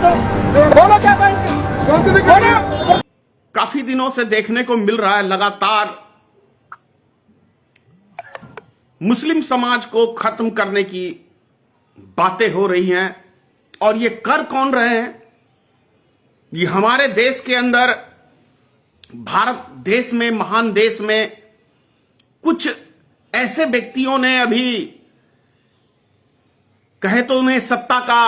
बोलो क्या बोलो। काफी दिनों से देखने को मिल रहा है लगातार मुस्लिम समाज को खत्म करने की बातें हो रही हैं और ये कर कौन रहे हैं? ये हमारे देश के अंदर, भारत देश में, महान देश में कुछ ऐसे व्यक्तियों ने अभी कहे तो उन्हें सत्ता का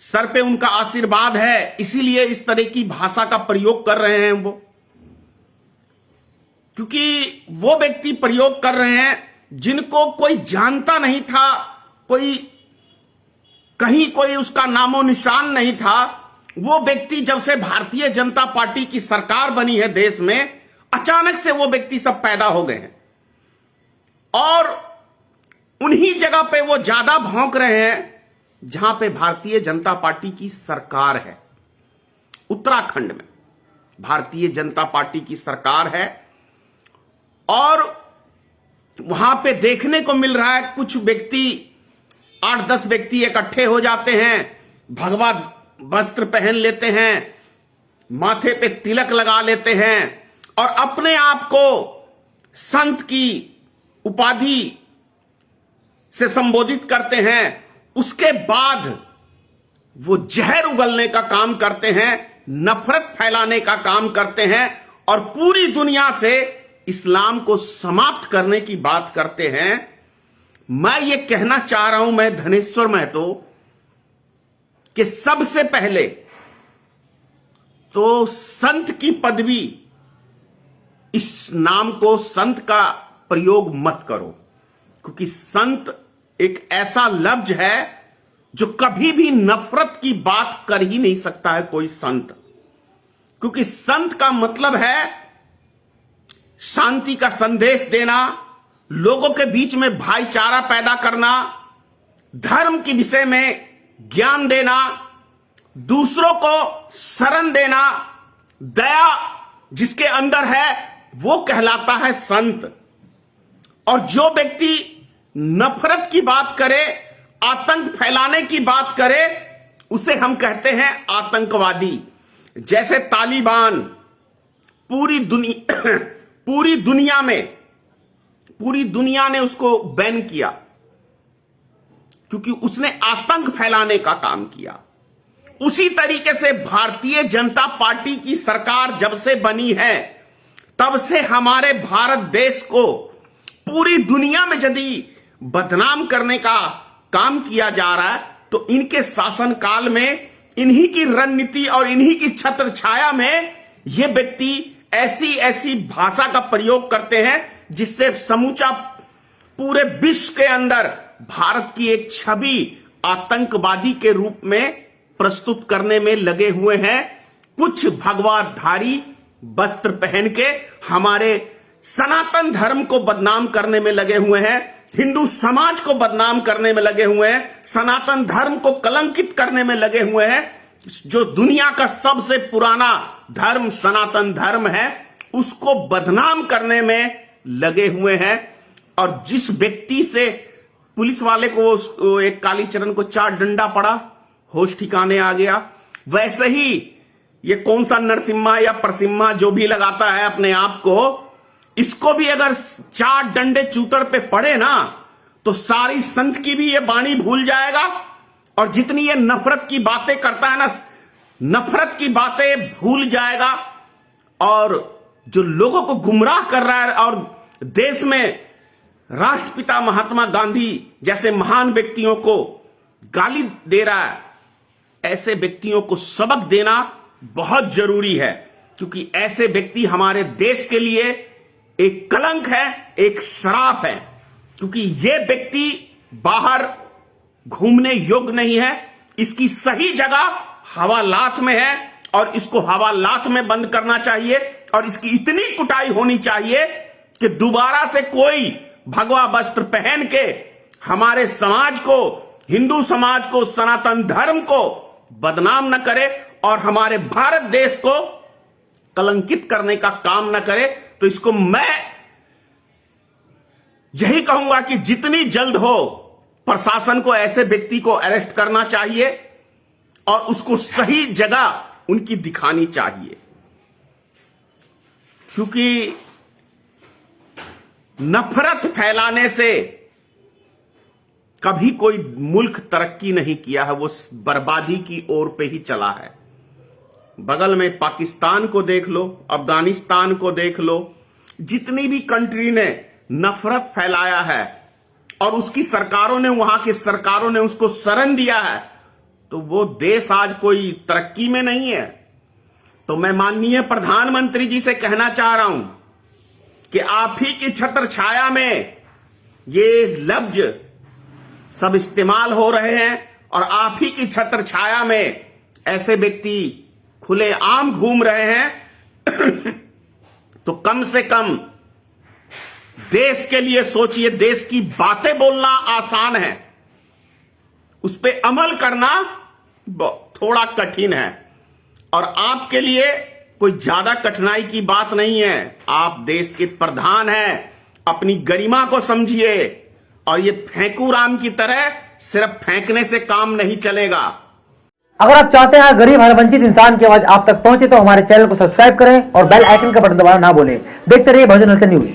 सर पे उनका आशीर्वाद है, इसीलिए इस तरह की भाषा का प्रयोग कर रहे हैं वो, क्योंकि वो व्यक्ति प्रयोग कर रहे हैं जिनको कोई जानता नहीं था, कोई कहीं कोई उसका नामो निशान नहीं था। वो व्यक्ति जब से भारतीय जनता पार्टी की सरकार बनी है देश में, अचानक से वो व्यक्ति सब पैदा हो गए हैं और उन्हीं जगह पे वो ज्यादा भौंक रहे हैं जहां पे भारतीय जनता पार्टी की सरकार है। उत्तराखंड में भारतीय जनता पार्टी की सरकार है और वहां पे देखने को मिल रहा है कुछ व्यक्ति, 8-10 व्यक्ति इकट्ठे हो जाते हैं, भगवा वस्त्र पहन लेते हैं, माथे पे तिलक लगा लेते हैं और अपने आप को संत की उपाधि से संबोधित करते हैं। उसके बाद वो जहर उगलने का काम करते हैं, नफरत फैलाने का काम करते हैं और पूरी दुनिया से इस्लाम को समाप्त करने की बात करते हैं। मैं ये कहना चाह रहा हूं, मैं धनेश्वर महतो, कि सबसे पहले तो संत की पदवी, इस नाम को संत का प्रयोग मत करो, क्योंकि संत एक ऐसा लफ्ज है जो कभी भी नफरत की बात कर ही नहीं सकता है कोई संत, क्योंकि संत का मतलब है शांति का संदेश देना, लोगों के बीच में भाईचारा पैदा करना, धर्म के विषय में ज्ञान देना, दूसरों को शरण देना, दया जिसके अंदर है वो कहलाता है संत। और जो व्यक्ति नफरत की बात करे, आतंक फैलाने की बात करे, उसे हम कहते हैं आतंकवादी। जैसे तालिबान पूरी दुनिया ने उसको बैन किया क्योंकि उसने आतंक फैलाने का काम किया। उसी तरीके से भारतीय जनता पार्टी की सरकार जब से बनी है तब से हमारे भारत देश को पूरी दुनिया में यदि बदनाम करने का काम किया जा रहा है तो इनके शासनकाल में, इन्हीं की रणनीति और इन्हीं की छत्र छाया में ये व्यक्ति ऐसी ऐसी भाषा का प्रयोग करते हैं जिससे समूचा पूरे विश्व के अंदर भारत की एक छवि आतंकवादी के रूप में प्रस्तुत करने में लगे हुए हैं। कुछ भगवाधारी वस्त्र पहन के हमारे सनातन धर्म को बदनाम करने में लगे हुए हैं, हिंदू समाज को बदनाम करने में लगे हुए हैं, सनातन धर्म को कलंकित करने में लगे हुए हैं। जो दुनिया का सबसे पुराना धर्म सनातन धर्म है उसको बदनाम करने में लगे हुए हैं। और जिस व्यक्ति से पुलिस वाले को एक कालीचरण को 4 डंडा पड़ा, होश ठिकाने आ गया, वैसे ही ये कौन सा नरसिम्हा या परसिम्हा जो भी लगाता है अपने आप को, इसको भी अगर 4 डंडे चूतर पे पड़े ना तो सारी संत की भी ये बाणी भूल जाएगा और जितनी ये नफरत की बातें करता है ना, नफरत की बातें भूल जाएगा। और जो लोगों को गुमराह कर रहा है और देश में राष्ट्रपिता महात्मा गांधी जैसे महान व्यक्तियों को गाली दे रहा है, ऐसे व्यक्तियों को सबक देना बहुत जरूरी है, क्योंकि ऐसे व्यक्ति हमारे देश के लिए एक कलंक है, एक श्राप है। क्योंकि ये व्यक्ति बाहर घूमने योग्य नहीं है, इसकी सही जगह हवालात में है और इसको हवालात में बंद करना चाहिए और इसकी इतनी कुटाई होनी चाहिए कि दोबारा से कोई भगवा वस्त्र पहन के हमारे समाज को, हिंदू समाज को, सनातन धर्म को बदनाम न करे और हमारे भारत देश को कलंकित करने का काम न करे। तो इसको मैं यही कहूंगा कि जितनी जल्द हो प्रशासन को ऐसे व्यक्ति को अरेस्ट करना चाहिए और उसको सही जगह उनकी दिखानी चाहिए, क्योंकि नफरत फैलाने से कभी कोई मुल्क तरक्की नहीं किया है, वो बर्बादी की ओर पे ही चला है। बगल में पाकिस्तान को देख लो, अफगानिस्तान को देख लो, जितनी भी कंट्री ने नफरत फैलाया है और उसकी सरकारों ने, वहां की सरकारों ने उसको शरण दिया है, तो वो देश आज कोई तरक्की में नहीं है। तो मैं माननीय प्रधानमंत्री जी से कहना चाह रहा हूं कि आप ही की छत्र छाया में ये लफ्ज सब इस्तेमाल हो रहे हैं और आप ही की छत्र छाया में ऐसे व्यक्ति खुले आम घूम रहे हैं। तो कम से कम देश के लिए सोचिए। देश की बातें बोलना आसान है, उस पर अमल करना थोड़ा कठिन है, और आपके लिए कोई ज्यादा कठिनाई की बात नहीं है। आप देश के प्रधान हैं, अपनी गरिमा को समझिए, और ये फेंकू राम की तरह सिर्फ फेंकने से काम नहीं चलेगा। अगर आप चाहते हैं गरीब हर वंचित इंसान की आवाज आप तक पहुंचे तो हमारे चैनल को सब्सक्राइब करें और बेल आइकन का बटन दबाना ना भूलें। देखते रहिए बहुजन हलचल न्यूज।